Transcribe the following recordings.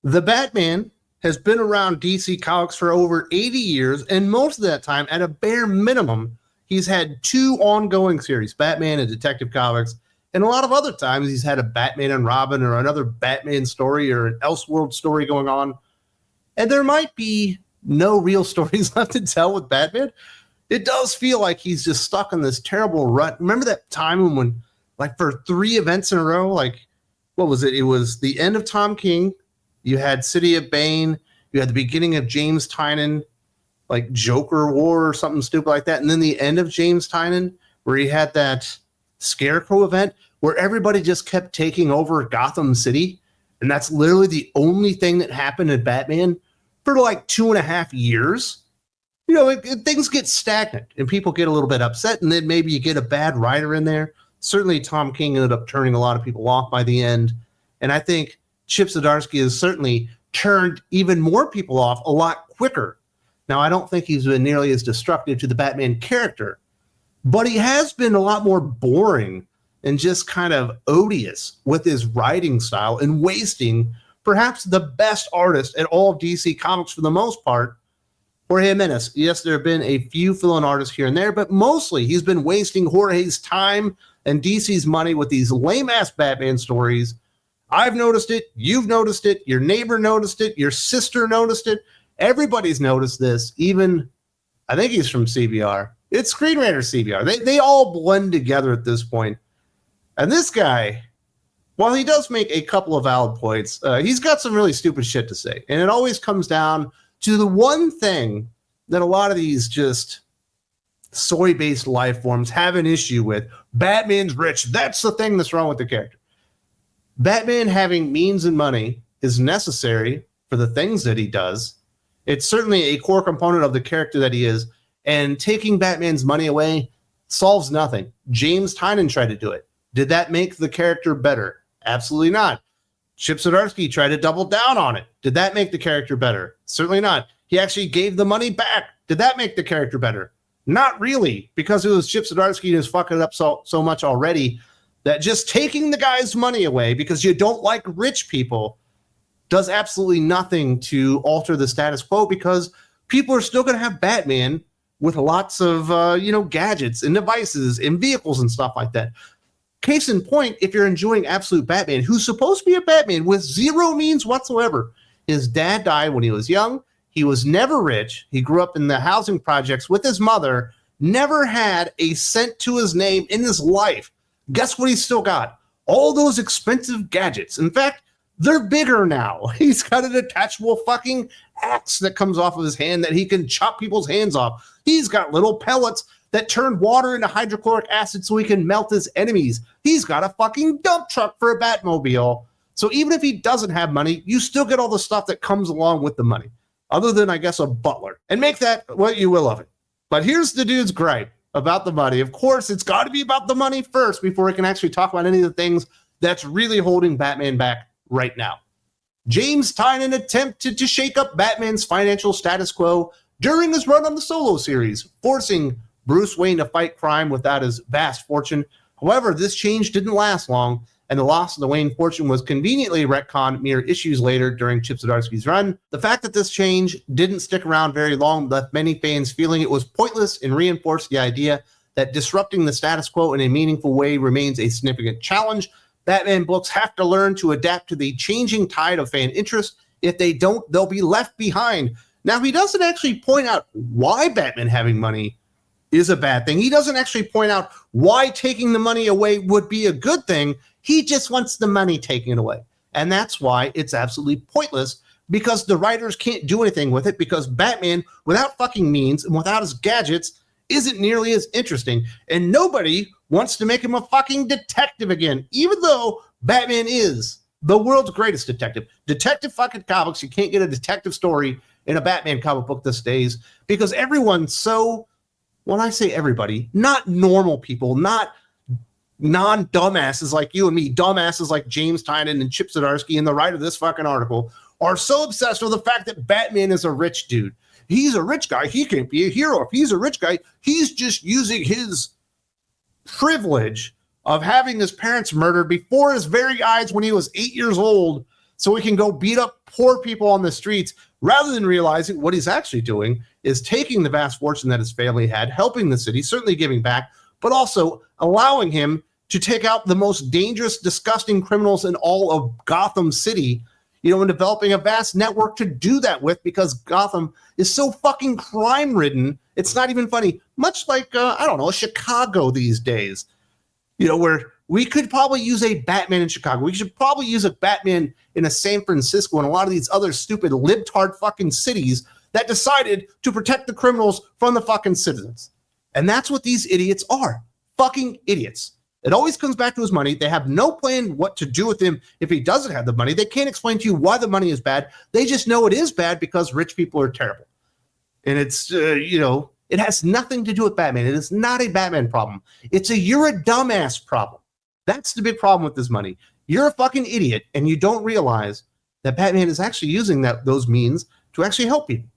The Batman has been around DC Comics for over 80 years, and most of that time, at a bare minimum, he's had 2 ongoing series, Batman and Detective Comics, and a lot of other times he's had a Batman and Robin or another Batman story or an Elseworlds story going on. And there might be no real stories left to tell with Batman. It does feel like he's just stuck in this terrible rut. Remember that time when like for 3 events in a row, like what was it? It was the end of Tom King. You had City of Bane. You had the beginning of James Tynion, like Joker War or something stupid like that. And then the end of James Tynion, where he had that Scarecrow event where everybody just kept taking over Gotham City. And that's literally the only thing that happened in Batman for like 2.5 years. You know, things get stagnant and people get a little bit upset. And then maybe you get a bad writer in there. Certainly Tom King ended up turning a lot of people off by the end. And I think Chip Zdarsky has certainly turned even more people off a lot quicker. Now, I don't think he's been nearly as destructive to the Batman character, but he has been a lot more boring and just kind of odious with his writing style and wasting perhaps the best artist at all of DC Comics for the most part, Jorge Jimenez. Yes, there have been a few fill-in artists here and there, but mostly he's been wasting Jorge's time and DC's money with these lame-ass Batman stories. I've noticed it. You've noticed it. Your neighbor noticed it. Your sister noticed it. Everybody's noticed this. Even, I think he's from CBR. It's Screen Rant CBR. They all blend together at this point. And this guy, while he does make a couple of valid points, he's got some really stupid shit to say. And it always comes down to the one thing that a lot of these just soy-based life forms have an issue with. Batman's rich. That's the thing that's wrong with the character. Batman having means and money is necessary for the things that he does. It's certainly a core component of the character that he is. And taking Batman's money away solves nothing. James Tynion tried to do it. Did that make the character better? Absolutely not. Chip Zdarsky tried to double down on it. Did that make the character better? Certainly not. He actually gave the money back. Did that make the character better? Not really, because it was Chip Zdarsky who's fucking it up so much already that just taking the guy's money away because you don't like rich people does absolutely nothing to alter the status quo, because people are still going to have Batman with lots of, gadgets and devices and vehicles and stuff like that. Case in point, if you're enjoying Absolute Batman, who's supposed to be a Batman with zero means whatsoever. His dad died when he was young. He was never rich. He grew up in the housing projects with his mother, never had a cent to his name in his life. Guess what he's still got? All those expensive gadgets. In fact, they're bigger now. He's got a detachable fucking axe that comes off of his hand that he can chop people's hands off. He's got little pellets that turn water into hydrochloric acid so he can melt his enemies. He's got a fucking dump truck for a Batmobile. So even if he doesn't have money, you still get all the stuff that comes along with the money, other than, I guess, a butler. And make that what you will of it. But here's the dude's gripe about the money. Of course, it's got to be about the money first before we can actually talk about any of the things that's really holding Batman back right now. James Tynion attempted to shake up Batman's financial status quo during his run on the Solo series, forcing Bruce Wayne to fight crime without his vast fortune. However, this change didn't last long, and the loss of the Wayne fortune was conveniently retconned mere issues later during Chip Zdarsky's run. The fact that this change didn't stick around very long left many fans feeling it was pointless and reinforced the idea that disrupting the status quo in a meaningful way remains a significant challenge. Batman books have to learn to adapt to the changing tide of fan interest. If they don't, they'll be left behind. Now, he doesn't actually point out why Batman having money is a bad thing. He doesn't actually point out why taking the money away would be a good thing. He just wants the money taken away. And that's why it's absolutely pointless, because the writers can't do anything with it, because Batman, without fucking means and without his gadgets, isn't nearly as interesting. And nobody wants to make him a fucking detective again, even though Batman is the world's greatest detective. Detective fucking comics, you can't get a detective story in a Batman comic book these days, because everyone's so, when I say everybody, not normal people, not non-dumbasses like you and me, dumbasses like James Tynion and Chip Zdarsky and the writer of this fucking article are so obsessed with the fact that Batman is a rich dude. He's a rich guy. He can't be a hero. If he's a rich guy, he's just using his privilege of having his parents murdered before his very eyes when he was 8 years old so he can go beat up poor people on the streets, rather than realizing what he's actually doing is taking the vast fortune that his family had, helping the city, certainly giving back, but also allowing him to take out the most dangerous, disgusting criminals in all of Gotham City, and developing a vast network to do that with, because Gotham is so fucking crime-ridden, it's not even funny. Much like, Chicago these days, where we could probably use a Batman in Chicago. We should probably use a Batman in a San Francisco and a lot of these other stupid libtard fucking cities that decided to protect the criminals from the fucking citizens. And that's what these idiots are. Fucking idiots. It always comes back to his money. They have no plan what to do with him if he doesn't have the money. They can't explain to you why the money is bad. They just know it is bad because rich people are terrible. And it's, it has nothing to do with Batman. It is not a Batman problem. It's you're a dumbass problem. That's the big problem with this money. You're a fucking idiot, and you don't realize that Batman is actually using those means to actually help people.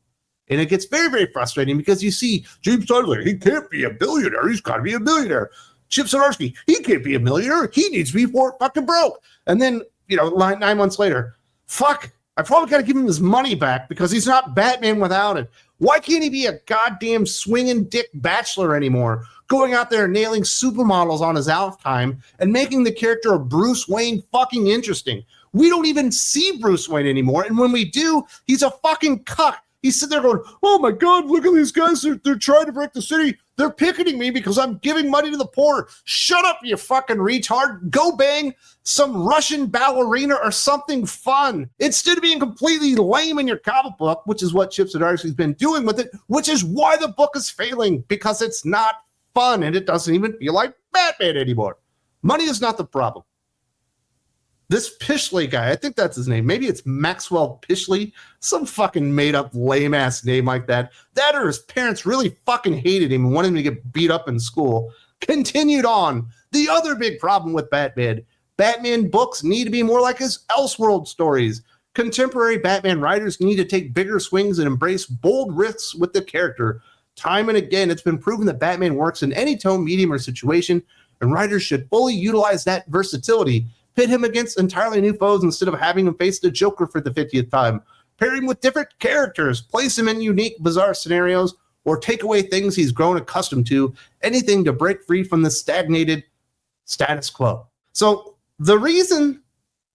And it gets very, very frustrating because you see James Tyler, he can't be a billionaire. He's got to be a millionaire. Chip Zdarsky, he can't be a millionaire. He needs to be fucking broke. And then, 9 months later, fuck, I probably got to give him his money back because he's not Batman without it. Why can't he be a goddamn swinging dick bachelor anymore, going out there and nailing supermodels on his off time and making the character of Bruce Wayne fucking interesting? We don't even see Bruce Wayne anymore. And when we do, he's a fucking cuck. He's sitting there going, oh my God, look at these guys. They're trying to break the city. They're picketing me because I'm giving money to the poor. Shut up, you fucking retard. Go bang some Russian ballerina or something fun instead of being completely lame in your comic book, which is what Chip Zdarsky's been doing with it, which is why the book is failing, because it's not fun and it doesn't even feel like Batman anymore. Money is not the problem. This Pishley guy, I think that's his name. Maybe it's Maxwell Pishley, some fucking made-up lame-ass name like that. That or his parents really fucking hated him and wanted him to get beat up in school. Continued on. The other big problem with Batman books need to be more like his Elseworlds stories. Contemporary Batman writers need to take bigger swings and embrace bold risks with the character. Time and again, it's been proven that Batman works in any tone, medium, or situation, and writers should fully utilize that versatility. Pit him against entirely new foes instead of having him face the Joker for the 50th time. Pair him with different characters, place him in unique, bizarre scenarios, or take away things he's grown accustomed to, anything to break free from the stagnated status quo. So the reason,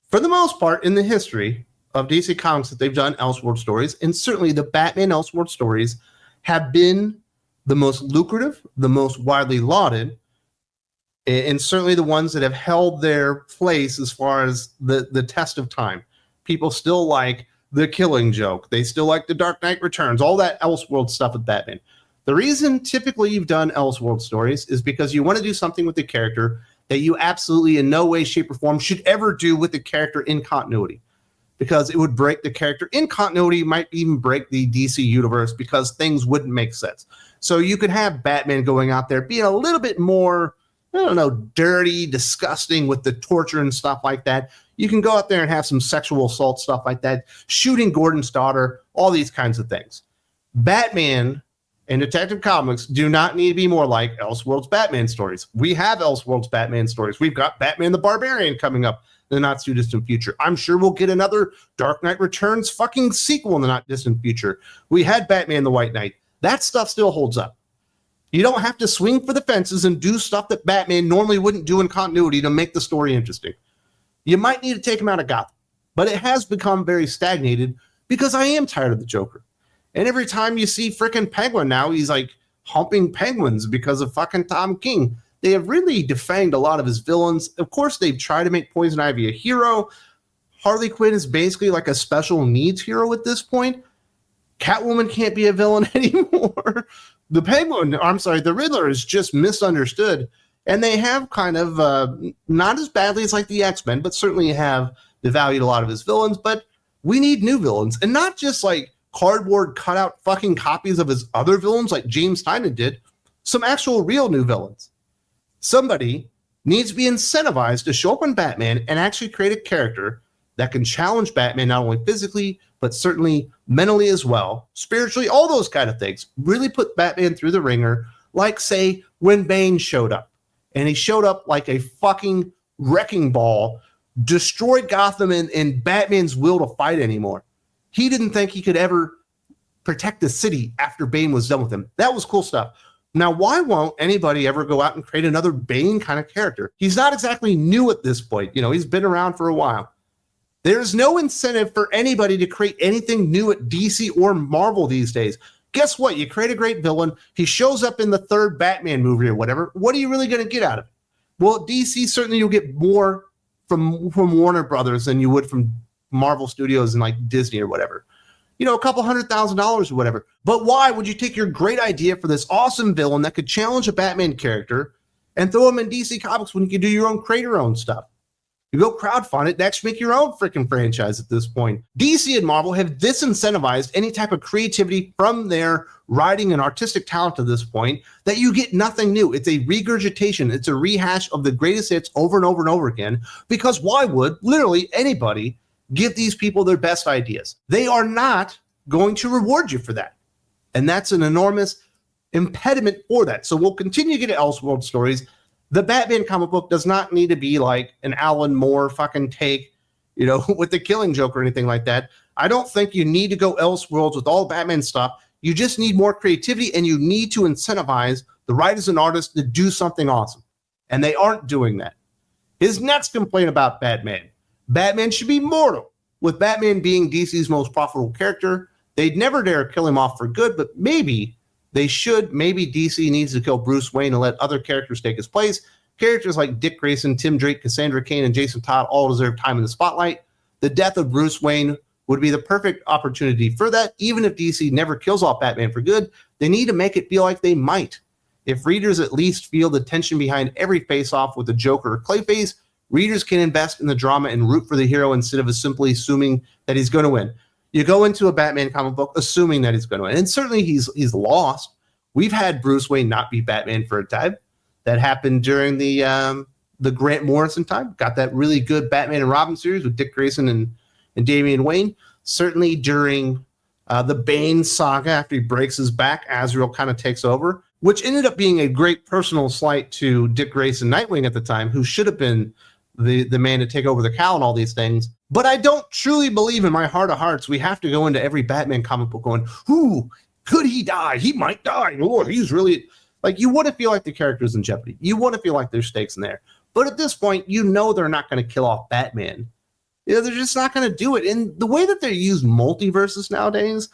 for the most part, in the history of DC Comics that they've done Elseworlds stories, and certainly the Batman Elseworlds stories, have been the most lucrative, the most widely lauded, and certainly the ones that have held their place as far as the test of time. People still like the Killing Joke. They still like the Dark Knight Returns, all that Elseworlds stuff with Batman. The reason typically you've done Elseworlds stories is because you want to do something with the character that you absolutely in no way, shape, or form should ever do with the character in continuity. Because it would break the character in continuity, might even break the DC universe because things wouldn't make sense. So you could have Batman going out there being a little bit more, dirty, disgusting with the torture and stuff like that. You can go out there and have some sexual assault stuff like that, shooting Gordon's daughter, all these kinds of things. Batman and Detective Comics do not need to be more like Elseworlds Batman stories. We have Elseworlds Batman stories. We've got Batman the Barbarian coming up in the not too distant future. I'm sure we'll get another Dark Knight Returns fucking sequel in the not distant future. We had Batman the White Knight. That stuff still holds up. You don't have to swing for the fences and do stuff that Batman normally wouldn't do in continuity to make the story interesting. You might need to take him out of Gotham, but it has become very stagnated because I am tired of the Joker. And every time you see frickin' Penguin now, he's like humping penguins because of fucking Tom King. They have really defanged a lot of his villains. Of course, they've tried to make Poison Ivy a hero. Harley Quinn is basically like a special needs hero at this point. Catwoman can't be a villain anymore. The Riddler is just misunderstood. And they have kind of, not as badly as like the X-Men, but certainly have devalued a lot of his villains. But we need new villains. And not just like cardboard cutout fucking copies of his other villains like James Tynion did. Some actual real new villains. Somebody needs to be incentivized to show up in Batman and actually create a character that can challenge Batman not only physically, but certainly mentally as well, spiritually, all those kind of things. Really put Batman through the ringer, like, say, when Bane showed up. And he showed up like a fucking wrecking ball destroyed Gotham and Batman's will to fight anymore. He didn't think he could ever protect the city after Bane was done with him. That was cool stuff. Now, why won't anybody ever go out and create another Bane kind of character? He's not exactly new at this point. He's been around for a while. There's no incentive for anybody to create anything new at DC or Marvel these days. Guess what? You create a great villain. He shows up in the third Batman movie or whatever. What are you really going to get out of it? Well, at DC, certainly you'll get more from Warner Brothers than you would from Marvel Studios and like Disney or whatever. A couple $100,000 or whatever. But why would you take your great idea for this awesome villain that could challenge a Batman character and throw him in DC Comics when you can do your own, create your own stuff? You go crowdfund it and actually make your own freaking franchise at this point. DC and Marvel have disincentivized any type of creativity from their writing and artistic talent to this point that you get nothing new. It's a regurgitation. It's a rehash of the greatest hits over and over and over again, because why would literally anybody give these people their best ideas? They are not going to reward you for that. And that's an enormous impediment for that. So we'll continue to get Elseworlds stories. The Batman comic book does not need to be like an Alan Moore fucking take, with the Killing Joke or anything like that. I don't think you need to go Elseworlds with all Batman stuff. You just need more creativity, and you need to incentivize the writers and artists to do something awesome. And they aren't doing that. His next complaint about Batman. Batman should be mortal. With Batman being DC's most profitable character, they'd never dare kill him off for good, but maybe they should. Maybe DC needs to kill Bruce Wayne and let other characters take his place. Characters like Dick Grayson, Tim Drake, Cassandra Cain, and Jason Todd all deserve time in the spotlight. The death of Bruce Wayne would be the perfect opportunity for that. Even if DC never kills off Batman for good, they need to make it feel like they might. If readers at least feel the tension behind every face-off with the Joker or Clayface, readers can invest in the drama and root for the hero instead of simply assuming that he's going to win. You go into a Batman comic book assuming that he's going to win, and certainly he's lost. We've had Bruce Wayne not be Batman for a time. That happened during the Grant Morrison time. Got that really good Batman and Robin series with Dick Grayson and Damian Wayne. Certainly during the Bane saga, after he breaks his back, Azrael kind of takes over, which ended up being a great personal slight to Dick Grayson, Nightwing at the time, who should have been the man to take over the cowl and all these things. But I don't truly believe in my heart of hearts we have to go into every Batman comic book going, "Ooh, could he die? He might die. Oh, he's really..." Like, you want to feel like the character's in jeopardy. You want to feel like there's stakes in there. But at this point, they're not going to kill off Batman. They're just not going to do it. And the way that they use multiverses nowadays,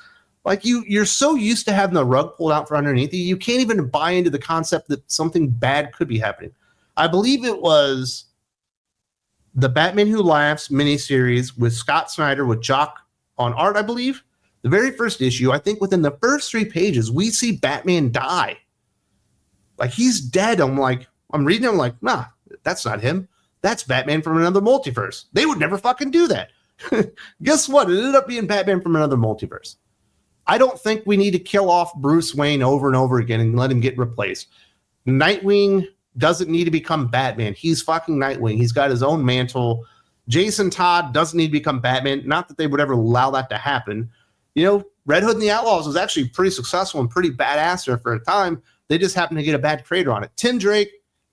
like you're so used to having the rug pulled out from underneath you, you can't even buy into the concept that something bad could be happening. I believe it was the Batman Who Laughs miniseries with Scott Snyder with Jock on art, I believe. The very first issue, I think within the first 3 pages, we see Batman die. Like, he's dead. I'm reading it, I'm like, nah, that's not him. That's Batman from another multiverse. They would never fucking do that. Guess what? It ended up being Batman from another multiverse. I don't think we need to kill off Bruce Wayne over and over again and let him get replaced. Nightwing doesn't need to become Batman. He's fucking Nightwing. He's got his own mantle. Jason Todd doesn't need to become Batman. Not that they would ever allow that to happen. Red Hood and the Outlaws was actually pretty successful and pretty badass there for a time. They just happened to get a bad creator on it. Tim Drake,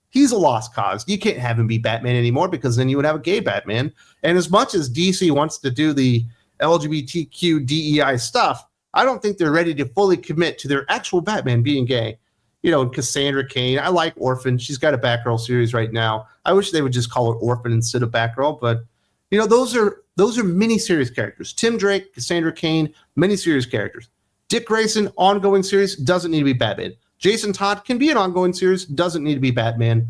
he's a lost cause. You can't have him be Batman anymore, because then you would have a gay Batman. And as much as DC wants to do the LGBTQ DEI stuff, I don't think they're ready to fully commit to their actual Batman being gay. Cassandra Cain, I like Orphan. She's got a Batgirl series right now. I wish they would just call her Orphan instead of Batgirl, but those are miniseries characters. Tim Drake, Cassandra Cain, miniseries characters. Dick Grayson, ongoing series, doesn't need to be Batman. Jason Todd can be an ongoing series, doesn't need to be Batman.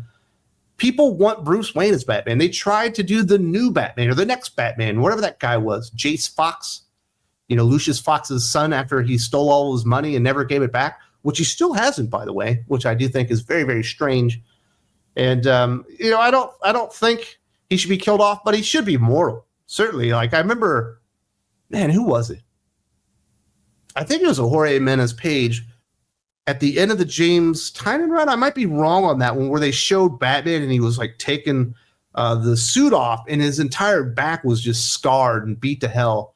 People want Bruce Wayne as Batman. They tried to do the new Batman or the next Batman, whatever that guy was, Jace Fox, Lucius Fox's son, after he stole all his money and never gave it back, which he still hasn't, by the way, which I do think is very, very strange. And, I don't think he should be killed off, but he should be mortal. Certainly. Like, I remember, man, who was it? I think it was a Jorge Menez page at the end of the James Tynion run. I might be wrong on that one, where they showed Batman and he was like taking the suit off and his entire back was just scarred and beat to hell,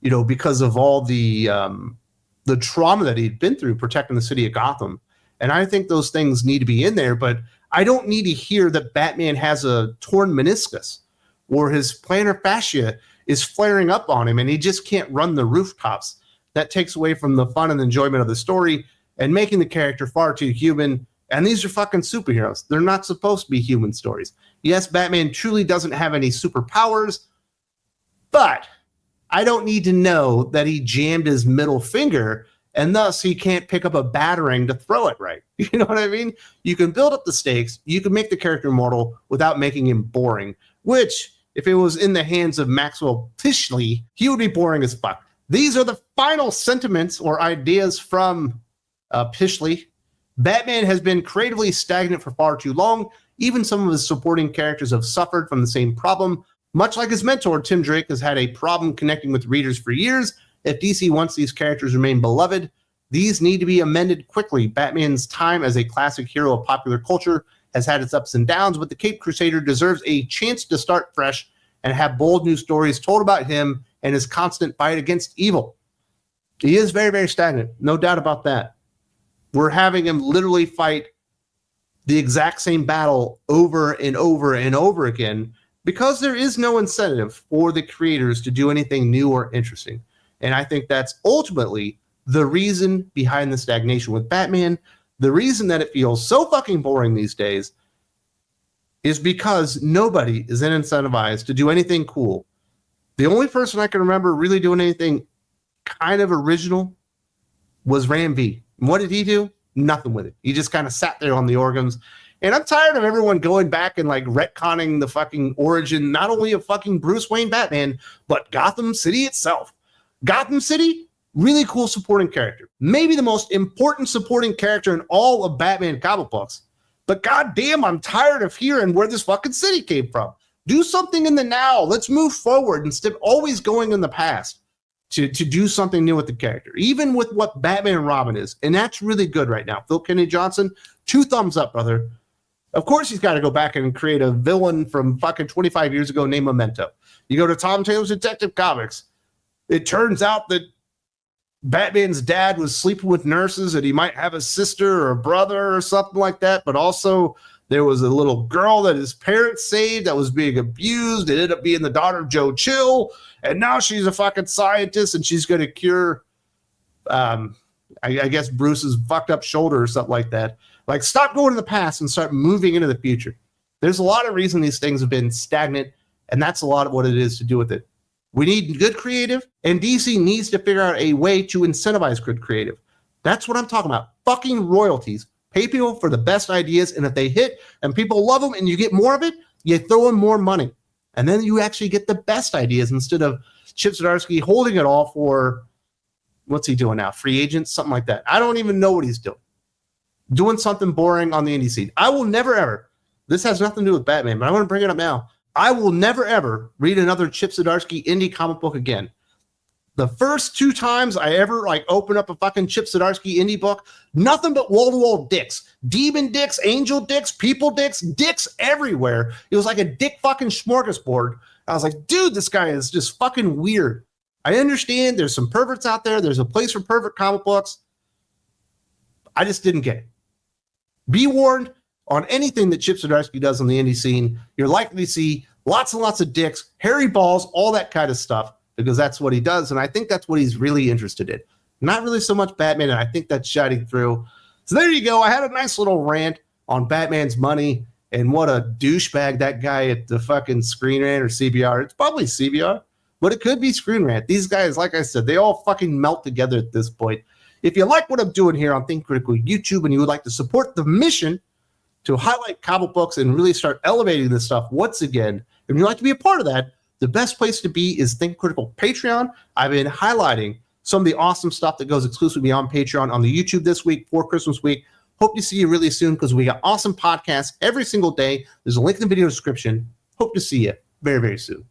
because of all the trauma that he'd been through protecting the city of Gotham. And I think those things need to be in there, but I don't need to hear that Batman has a torn meniscus, or his plantar fascia is flaring up on him and he just can't run the rooftops. That takes away from the fun and enjoyment of the story and making the character far too human. And these are fucking superheroes. They're not supposed to be human stories. Yes, Batman truly doesn't have any superpowers, but I don't need to know that he jammed his middle finger and thus he can't pick up a batarang to throw it right. You know what I mean? You can build up the stakes. You can make the character immortal without making him boring, which if it was in the hands of Maxwell Tishley, he would be boring as fuck. These are the final sentiments or ideas from Pishley. Batman has been creatively stagnant for far too long. Even some of his supporting characters have suffered from the same problem. Much like his mentor, Tim Drake has had a problem connecting with readers for years. If DC wants these characters to remain beloved, these need to be amended quickly. Batman's time as a classic hero of popular culture has had its ups and downs, but the Caped Crusader deserves a chance to start fresh and have bold new stories told about him and his constant fight against evil. He is very, very stagnant. No doubt about that. We're having him literally fight the exact same battle over and over and over again because there is no incentive for the creators to do anything new or interesting. And I think that's ultimately the reason behind the stagnation with Batman. The reason that it feels so fucking boring these days is because nobody is incentivized to do anything cool. The only person I can remember really doing anything kind of original was Ram V. And what did he do? Nothing with it. He just kind of sat there on the organs. And I'm tired of everyone going back and like retconning the fucking origin, not only of fucking Bruce Wayne Batman, but Gotham City itself. Gotham City, really cool supporting character. Maybe the most important supporting character in all of Batman comic books. But goddamn, I'm tired of hearing where this fucking city came from. Do something in the now. Let's move forward instead of always going in the past to do something new with the character, even with what Batman and Robin is. And that's really good right now. Phil Kennedy Johnson, 2 thumbs up, brother. Of course, he's got to go back and create a villain from fucking 25 years ago named Memento. You go to Tom Taylor's Detective Comics. It turns out that Batman's dad was sleeping with nurses and he might have a sister or a brother or something like that. But also there was a little girl that his parents saved that was being abused. It ended up being the daughter of Joe Chill. And now she's a fucking scientist and she's going to cure, I guess, Bruce's fucked up shoulder or something like that. Like, stop going to the past and start moving into the future. There's a lot of reason these things have been stagnant, and that's a lot of what it is to do with it. We need good creative, and DC needs to figure out a way to incentivize good creative. That's what I'm talking about. Fucking royalties. Pay people for the best ideas, and if they hit and people love them and you get more of it, you throw in more money. And then you actually get the best ideas instead of Chip Zdarsky holding it all for, what's he doing now? Free agents? Something like that. I don't even know what he's doing. Doing something boring on the indie scene. I will never, ever, this has nothing to do with Batman, but I want to bring it up now. I will never, ever read another Chip Zdarsky indie comic book again. The first 2 times I ever open up a fucking Chip Zdarsky indie book, nothing but wall-to-wall dicks. Demon dicks, angel dicks, people dicks everywhere. It was like a dick fucking smorgasbord. I was like, dude, this guy is just fucking weird. I understand there's some perverts out there. There's a place for pervert comic books. I just didn't get it. Be warned, on anything that Chip Zdarsky does on the indie scene, you're likely to see lots and lots of dicks, hairy balls, all that kind of stuff, because that's what he does, and I think that's what he's really interested in. Not really so much Batman, and I think that's shining through. So there you go. I had a nice little rant on Batman's money, and what a douchebag that guy at the fucking Screen Rant or CBR. It's probably CBR, but it could be Screen Rant. These guys, like I said, they all fucking melt together at this point. If you like what I'm doing here on Think Critical YouTube and you would like to support the mission to highlight comic books and really start elevating this stuff once again, if you'd like to be a part of that, the best place to be is Think Critical Patreon. I've been highlighting some of the awesome stuff that goes exclusively on Patreon on the YouTube this week for Christmas week. Hope to see you really soon because we got awesome podcasts every single day. There's a link in the video description. Hope to see you very, very soon.